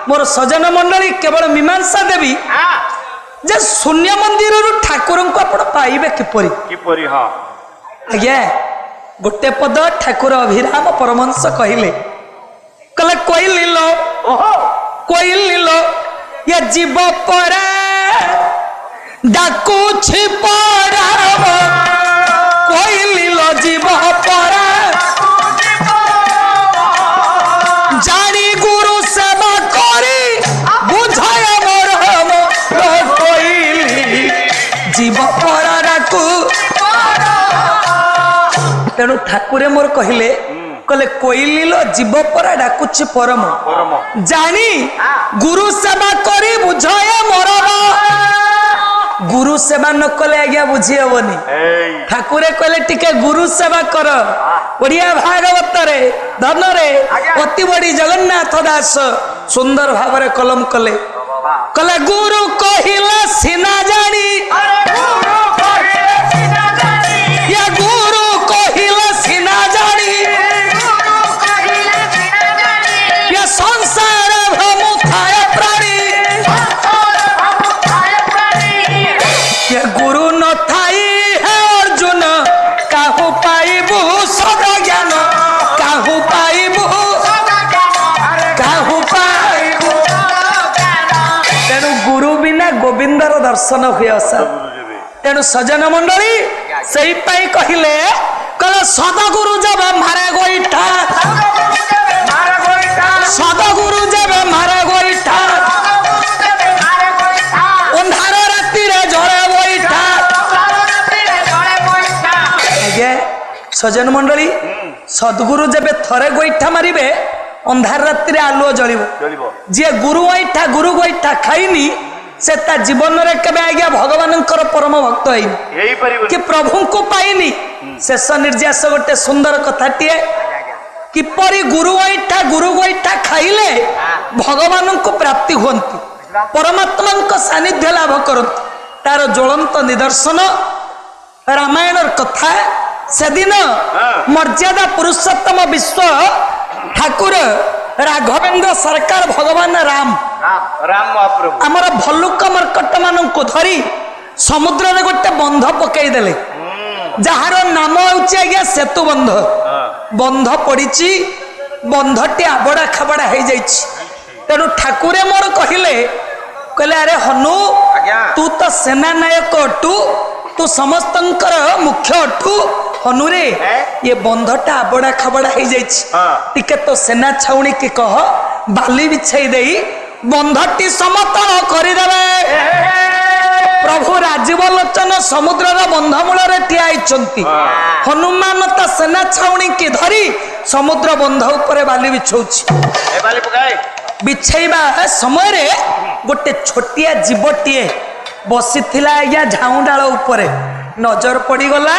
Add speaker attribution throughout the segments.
Speaker 1: मोर सजन मंडली केवल मीमांसा देवी जे शून्य मंदिर ठाकुर को आप पाइबे किपरि आज्ञा गोटे पद ठाकुर अभिराम परमहंस कहले कहले कोई लो ये जीव परा डाकुछि परा कोई लो जीव परा जानी गुरु सेवा करी बुझाय मोर कोई जीव परा डाकू तेणु ठाकुरे मोर कहले कहले कोइली लो जीव परा डाकुछि परम जानी गुरु सेवा करी बुझाय मोर गुरु सेवा न कले आज्ञा बुझी हेबनी ठाकुरे कहले टिके गुरु सेवा कर ओडिया भागवत रे धन रे अति बड़ी जगन्नाथ दास सुंदर भाव कलम कले कले गुरु कहिला सिना जानी या गुरु कहिला सिना जानी या संसार भमुखाय प्राणी या गुरु न थाई है अर्जुन काहू पाइबू सदा ज्ञान काहू पाइबू तेणु गुरु बिना गोविंदर दर्शन हुए तेणु सजन मंडली सही पाई कहले कहले सदगुरु जब मारे गोईठा सदगुरु जब मारे गोईठा अंधार राति रे जड़े गोईठा आगे सजन मंडली सदगुरु जब थरे गोईठा मारिबे अंधार राति रे आलुओ जलिबो जे गुरु गोईठा खाइनी से ता जीवन रे केबे आज्ञा भगवान परम भक्त है कि प्रभु को पाइनी शेष निर्यास गोटे सुंदर कथाटीए किपरि गुरु गोईठा खाइले भगवान को प्राप्ति हुंती परमात्मा को सानिध्य लाभ करती तार ज्वलंत निदर्शन रामायण कथा से दिन मर्यादा पुरुषोत्तम विश्व ठाकुर राघवेंद्र सरकार भगवान राम आमर भल्लुक मर्कट मान को धरी समुद्र रे गोटे बंध पकई देले जार नाम होची आज्ञा सेतु बंध बंध पड़ी बंधटी आबड़ा खाबड़ा हो जाइछि तेणु ठाकुरे मोर कहले अरे हनु तू तो सेना नायक अटू तू समस्तंकर मुख्य अटू हनुरे ये बंधटा आबड़ा खाबड़ा हो जाइछि तो सेना छाउणी की कह बाली बिछाई देई बंधटी समतल करदेवे प्रभु राजीव लोचन समुद्र बंधमूल ठिया होइछंती हनुमान ता सेना छाउणी की धरी समुद्र बंध ऊपर बाली बिछाउछि बिछाइबा समय रे गोटे छोटिया जीवटीए बसीथिला आज्ञा झाऊ डाल ऊपर नजर पड़गला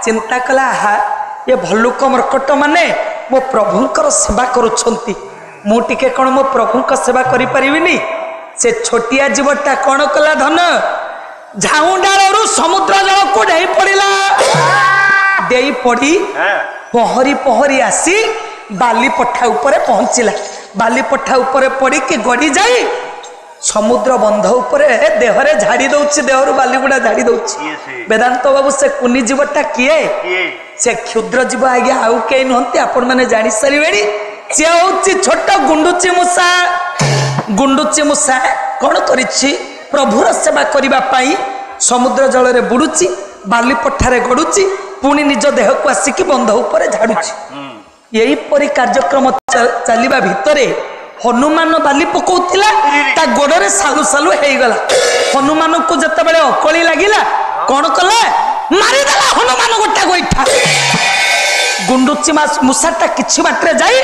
Speaker 1: चिंता कला हा ये भल्लुक मर्कट माने मो प्रभुंकर सेवा करुछंती मु टिके कौन मो प्रभुंकर सेवा करि परिबिनी से छोटिया जीवटा कौन कला धन झाऊ डालरू समुद्र जल को डेई पड़िला डेई पड़ी पहरी पहरी आसी बाली पठा ऊपर पहुंचला बाली पठा ऊपर पड़ी के गड़ी जाई समुद्र बंध उपरे देहरे झाड़ी दउछि देहरु बाली गुडा झाड़ी दउछि वेदांत बाबू से कुनी जीवटा किए से क्षुद्र जीव आगे आउ के नहंती आपण माने जानि सरीबेनी से होछि छोट गुंडुची मूसा कोन करिछि प्रभुर सेवा करिबा पाई समुद्र जल रे बुडुछि बाली पठारे गडुछि पुनी निज देह को आसिकी बंध उपरे झाडुछि यही परि कार्यक्रम चलिबा भितरे हनुमान बाली पकौतिला ता गोड़े सालु सालु हो गला हनुमान को जत बड़े अकली लगिला कौन कला मारिदेला हनुमान गोटा गोईठा गुंडुची मूसाटा किछि बाटरे जाई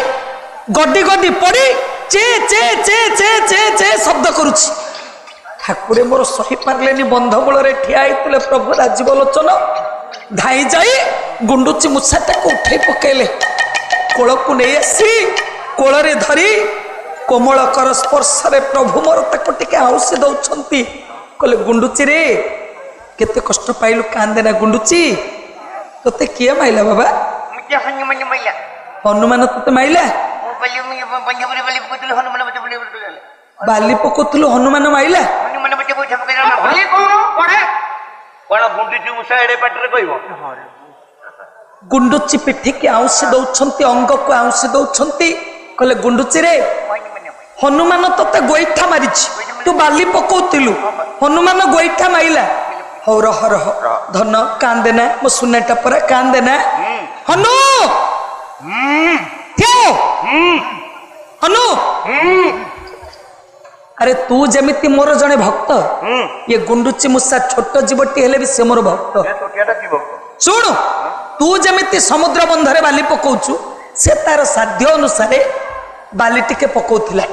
Speaker 1: गड्डी गड्डी पड़ी चे चे चे चे चे चे शब्द करुछि ठाकुरे मोर सही पारलेनी बंधमूल रे ठिया होइतले प्रभु राजीव लोचन धाई जाई गुंडुची मूसाटा को उठाई पकेले कोल को नहीं आसी कोल रे धरी कोमल कर स्पर्श रे प्रभु मोर ताको टिके आउसी दउछंती कहले गुंडुची रे केते कष्ट पाइलु कांदे ना गुंडुची तोते किए माइला बाबा मुझे हनुमान माइला हनुमान तोते माइला बाली पकोतलु हनुमान माइला
Speaker 2: हनुमान मते गोइठा पकेला भले कोन पड़े कोन गुंडुची मुसा एडे पाटरे कहबो
Speaker 1: गुंडुची पिठी के आउसी दउछंती अंग को आउसी दउछंती कहले गुंडुची रे हनुमान तते गोइठा मारिछि तू बाली पकोतलु हनुमान गोइठा माइला हो रह धन कान देना मो सुनेटा पर कान देना हनु क्यों हनु अरे तू जमिति मोर जने भक्त ये गुंडुची मुसा छोट जीवटी हेले भी से मोर भक्त सुन तू जमिति समुद्र बंधरे बाली पकाउछु से तार साध्य अनुसार बाली टिके पकाउथिला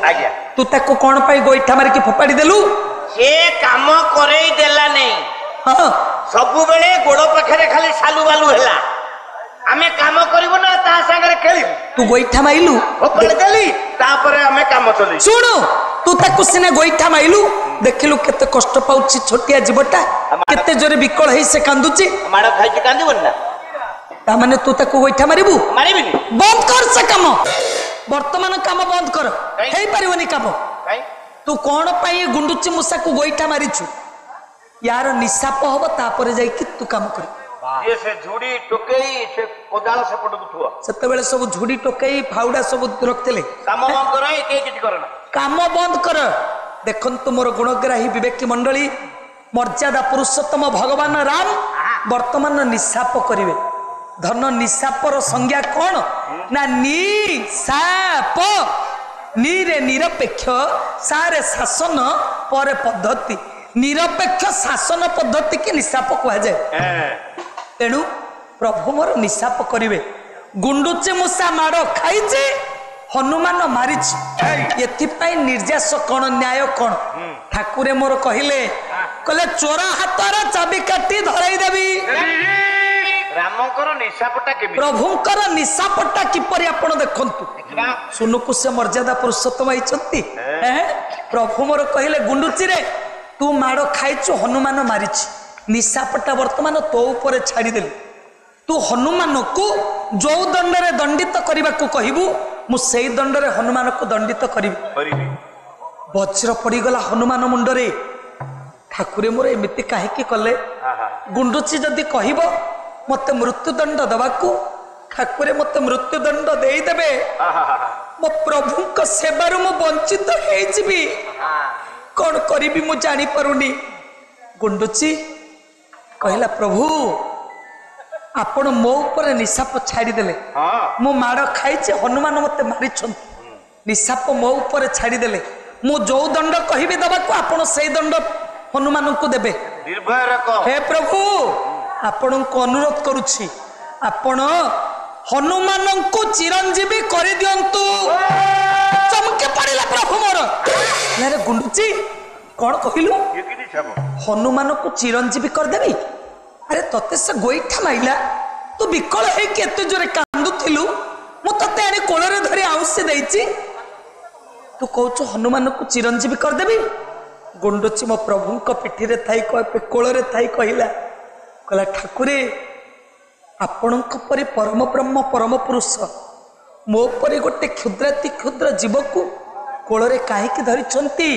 Speaker 1: तू ताको कोन पाई गोइठा मारी के फोपाडी देलु
Speaker 2: से काम करई देला नहीं
Speaker 1: हां
Speaker 2: सबु बेले गोड़ पाखरे खाली सालू बालू हैला आमे काम करिवो ना ता संगे खेलिबो
Speaker 1: तू गोइठा माइलु
Speaker 2: फोपाडी देली तापरे आमे काम चली
Speaker 1: सुन तू ताको सिने गोइठा माइलु देखिलु केते कष्ट पाउछि छोटिया जीवटा केते जोरे विकल हेई से कांदुछि
Speaker 2: माड़ खाइ के कांदिबो ना
Speaker 1: ता माने तू ताको गोइठा मारिबु
Speaker 2: मारिबिनी
Speaker 1: बंद कर से काम वर्तमान काम बंद कर हेई परिवनी काम तू कोन पाई गुंडुची मुसा को गोइठा मारिछु यार निशाप हब तापर जाई कि तू काम कर
Speaker 2: ये से झुड़ी टोकेई से कोदाल से पटु थुआ
Speaker 1: सेते बेले सब झुड़ी टोकेई फाउडा सब रखतेले
Speaker 2: काम बंद करई के किछ करना
Speaker 1: काम बंद कर देखंतु मोर गुणग्राही विवेकी मंडली मर्यादा पुरुषोत्तम भगवान राम वर्तमान निशाप करिवे धन निशापर संज्ञा कौन ना निशाप नीरे निरपेक्ष सारे शासन पर पद्धति निरपेक्ष शासन पद्धति के निशाप कह जाए तेणु प्रभु मोर निशाप करिवे गुंडुची मुसा माड़ खाई हनुमान मारिछि एथिपाई निर्यास कौन न्याय कौन ठाकुरे मोर कहले कहले चोरा हातर चाबी काटी धराई देवी
Speaker 2: रामकर निशापटा के
Speaker 1: प्रभुंकर निशापटा किपरि आपण देखंतु सुनुकु से मर्यादा पुरुषोत्तम आइचंती प्रभु मोर कहले गुंडुची रे तू माड़ खाइछु हनुमान मारिछि निशापटा वर्तमान तो ऊपर छाड़ी देली तू हनुमान को जो दंड रे दंडित करबा को कहबू मु सेई दंड रे हनुमान को दंडित करिबी वज्र पड़ी गला हनुमान मुंड रे ठाकुरे मोर एमिति काहे की कले गुंडुची जदी कहबो मते मृत्युदंड दबाकू ठाकुरे मते मृत्युदंड देई देबे मो प्रभु को सेवार मु वंचित हे जिबी कौन करिबी मु जानी परुनी गुंडुची कहला प्रभु आपण मो ऊपर निशाप छाड़ी देले मु माड़ खाइचे हनुमान मते मारिछन निशाप मो ऊपर छाड़ी देले मु जो दंड कहिबे दबाकू आपण सेई दंड हनुमान को देबे
Speaker 2: निर्भय रख
Speaker 1: हे प्रभु आपण को अनुरोध करुछि आपण हनुमान को चिरंजीवी कर दियंतु चमके पड़िला प्रभु मोर अरे गुंडुची कौन कहलु हनुमान को चिरंजीवी कर देबी अरे तते से गोइठा माइला तू विकल है के एते जोरे कांदुथिलु मु तते आनी कोलरे धरि आउसी देइछि तू कहू हनुमान को चिरंजीवी कर देबी गुंडुची मो प्रभु को पिठी रे थाई कोलरे थाई कहला कहला ठाकुरे आपण परि परम ब्रह्म परम पुरुष मो परि गोटे क्षुद्राति क्षुद्र जीव को कोलरे काहे धरिछंती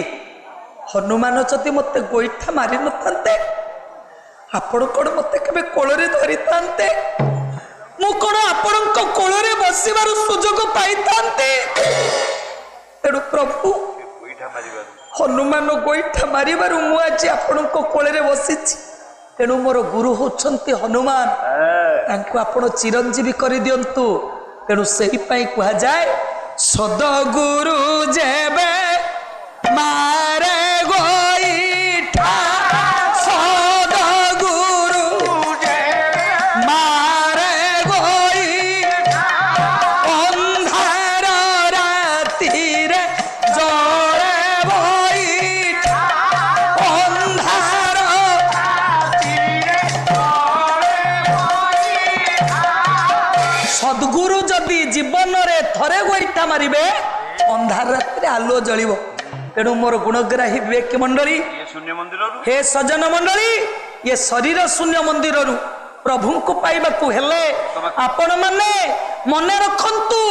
Speaker 1: हनुमान जदि मते गोइठा मारि नथांते आपण कोन मते केबे कोलरे धरि थांते मु कोन आपण को कोलरे बसिबार सुजोग पाई थांते तेणु प्रभु
Speaker 2: गोइठा मारिबार
Speaker 1: हनुमान गोइठा मारिबार मु आज आपण को कोलरे बसिछि तेणु मोर गुरु होछंती हनुमान तांको आपण चिरंजीवी कर दियंतु तेणु सही पाई कहा जाए सदगुरु जेबे मारे गोइठा सदगुरु जेबे मारे गोइठा अंधार राति रे जोरे गोइठा अंधार सद्गुरु जदि जीवन रे थरे गोइठा मारिबे अंधार रात्रि आलो जलिबो तेणु मोर गुणग्राही विवेक मंडली हे सजन मंडली ये शरीर शून्य मंदिर प्रभु को पाइबा को हेले आपण माने मने रखंतु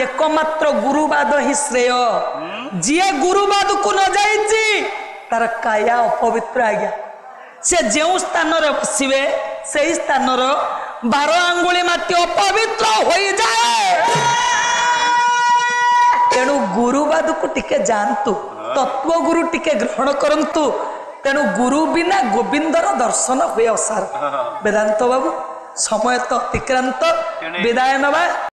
Speaker 1: एकमात्र गुरुवाद ही श्रेय ଯିଏ ଗୁରୁବାଦକୁ ନ ଯାଇଛି ତାର କାୟା ଅପବିତ୍ର ଆଜ୍ଞା। ସେ ଯେଉଁ ସ୍ଥାନରେ ବସିବେ ସେଇ ସ୍ଥାନର 12 ଆଙ୍ଗୁଳି ମାଟି ଅପବିତ୍ର ହୋଇଯାଏ। ତେଣୁ ଗୁରୁବାଦକୁ ଟିକେ ଯାଆନ୍ତୁ, ତତ୍ଵ ଗୁରୁ ଟିକେ ଗ୍ରହଣ କରନ୍ତୁ। ତେଣୁ ଗୁରୁ ବିନା ଗୋବିନ୍ଦର ଦର୍ଶନ ହୁଏ ଅସାର। ବେଦାନ୍ତ ବାବୁ ସମୟ ତ ଅତିକ୍ରାନ୍ତ, ବିଦାୟ ନେବା।